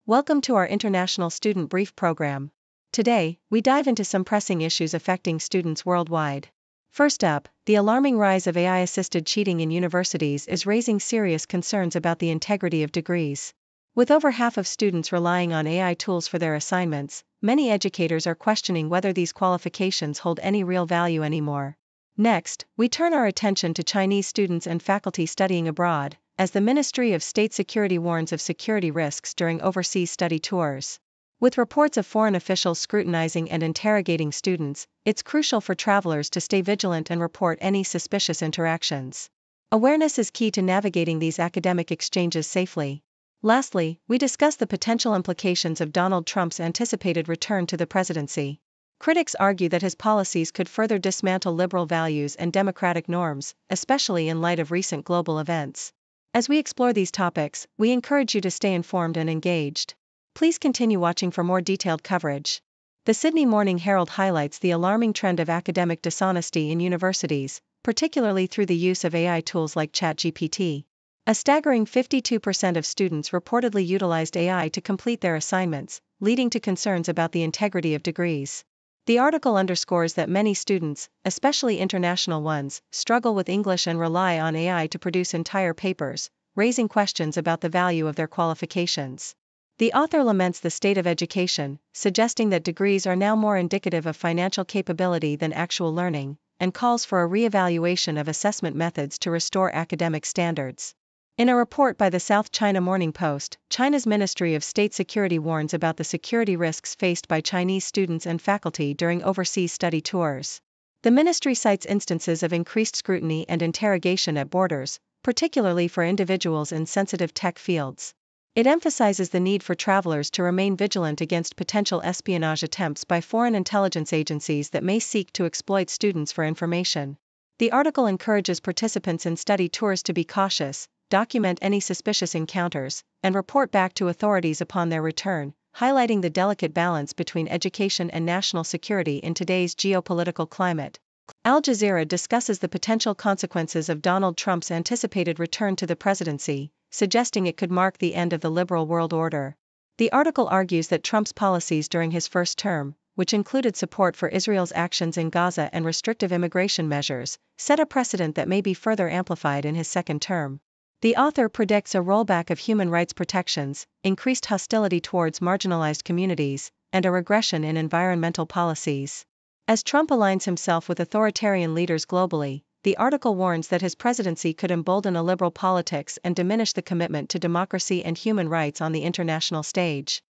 Welcome to our International Student Brief program. Today, we dive into some pressing issues affecting students worldwide. First up, the alarming rise of AI-assisted cheating in universities is raising serious concerns about the integrity of degrees. With over half of students relying on AI tools for their assignments, many educators are questioning whether these qualifications hold any real value anymore. Next, we turn our attention to Chinese students and faculty studying abroad, as the Ministry of State Security warns of security risks during overseas study tours. With reports of foreign officials scrutinizing and interrogating students, it's crucial for travelers to stay vigilant and report any suspicious interactions. Awareness is key to navigating these academic exchanges safely. Lastly, we discuss the potential implications of Donald Trump's anticipated return to the presidency. Critics argue that his policies could further dismantle liberal values and democratic norms, especially in light of recent global events. As we explore these topics, we encourage you to stay informed and engaged. Please continue watching for more detailed coverage. The Sydney Morning Herald highlights the alarming trend of academic dishonesty in universities, particularly through the use of AI tools like ChatGPT. A staggering 52% of students reportedly utilized AI to complete their assignments, leading to concerns about the integrity of degrees. The article underscores that many students, especially international ones, struggle with English and rely on AI to produce entire papers, raising questions about the value of their qualifications. The author laments the state of education, suggesting that degrees are now more indicative of financial capability than actual learning, and calls for a re-evaluation of assessment methods to restore academic standards. In a report by the South China Morning Post, China's Ministry of State Security warns about the security risks faced by Chinese students and faculty during overseas study tours. The ministry cites instances of increased scrutiny and interrogation at borders, particularly for individuals in sensitive tech fields. It emphasizes the need for travelers to remain vigilant against potential espionage attempts by foreign intelligence agencies that may seek to exploit students for information. The article encourages participants in study tours to be cautious, document any suspicious encounters, and report back to authorities upon their return, highlighting the delicate balance between education and national security in today's geopolitical climate. Al Jazeera discusses the potential consequences of Donald Trump's anticipated return to the presidency, suggesting it could mark the end of the liberal world order. The article argues that Trump's policies during his first term, which included support for Israel's actions in Gaza and restrictive immigration measures, set a precedent that may be further amplified in his second term. The author predicts a rollback of human rights protections, increased hostility towards marginalized communities, and a regression in environmental policies. As Trump aligns himself with authoritarian leaders globally, the article warns that his presidency could embolden illiberal politics and diminish the commitment to democracy and human rights on the international stage.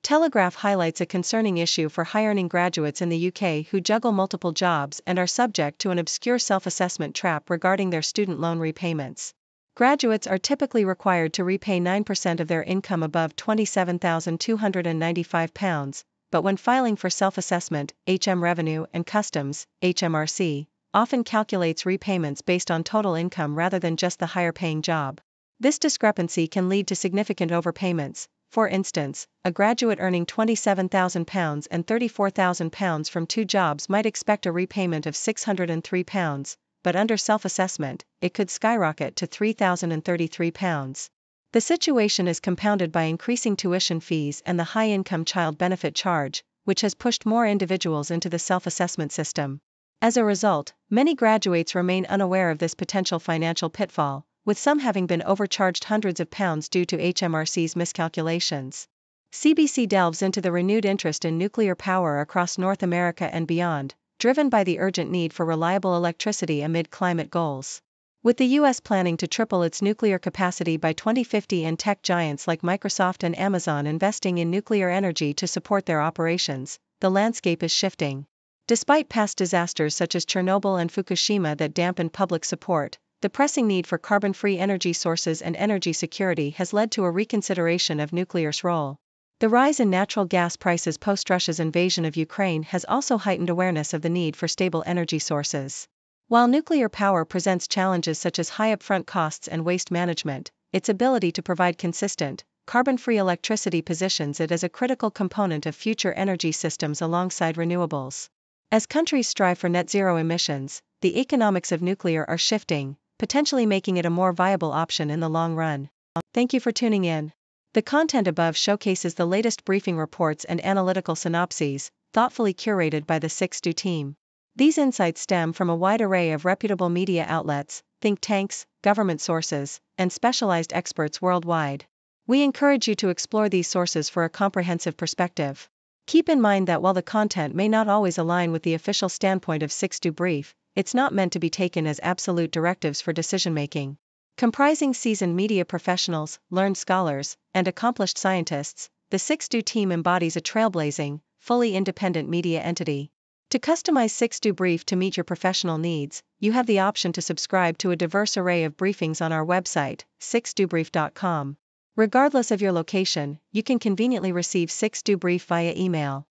Telegraph highlights a concerning issue for high-earning graduates in the UK who juggle multiple jobs and are subject to an obscure self-assessment trap regarding their student loan repayments. Graduates are typically required to repay 9% of their income above £27,295, but when filing for self-assessment, HM Revenue and Customs, HMRC, often calculates repayments based on total income rather than just the higher-paying job. This discrepancy can lead to significant overpayments. For instance, a graduate earning £27,000 and £34,000 from two jobs might expect a repayment of £603, but under self-assessment, it could skyrocket to £3,033. The situation is compounded by increasing tuition fees and the high-income child benefit charge, which has pushed more individuals into the self-assessment system. As a result, many graduates remain unaware of this potential financial pitfall, with some having been overcharged hundreds of pounds due to HMRC's miscalculations. CBC delves into the renewed interest in nuclear power across North America and beyond, driven by the urgent need for reliable electricity amid climate goals. With the U.S. planning to triple its nuclear capacity by 2050 and tech giants like Microsoft and Amazon investing in nuclear energy to support their operations, the landscape is shifting. Despite past disasters such as Chernobyl and Fukushima that dampened public support, the pressing need for carbon-free energy sources and energy security has led to a reconsideration of nuclear's role. The rise in natural gas prices post-Russia's invasion of Ukraine has also heightened awareness of the need for stable energy sources. While nuclear power presents challenges such as high upfront costs and waste management, its ability to provide consistent, carbon-free electricity positions it as a critical component of future energy systems alongside renewables. As countries strive for net zero emissions, the economics of nuclear are shifting, potentially making it a more viable option in the long run. Thank you for tuning in. The content above showcases the latest briefing reports and analytical synopses, thoughtfully curated by the 6Do team. These insights stem from a wide array of reputable media outlets, think tanks, government sources, and specialized experts worldwide. We encourage you to explore these sources for a comprehensive perspective. Keep in mind that while the content may not always align with the official standpoint of 6Do Brief, it's not meant to be taken as absolute directives for decision-making. Comprising seasoned media professionals, learned scholars, and accomplished scientists, the 6Do team embodies a trailblazing, fully independent media entity. To customize 6Do Brief to meet your professional needs, you have the option to subscribe to a diverse array of briefings on our website, 6dobrief.com. Regardless of your location, you can conveniently receive 6Do Brief via email.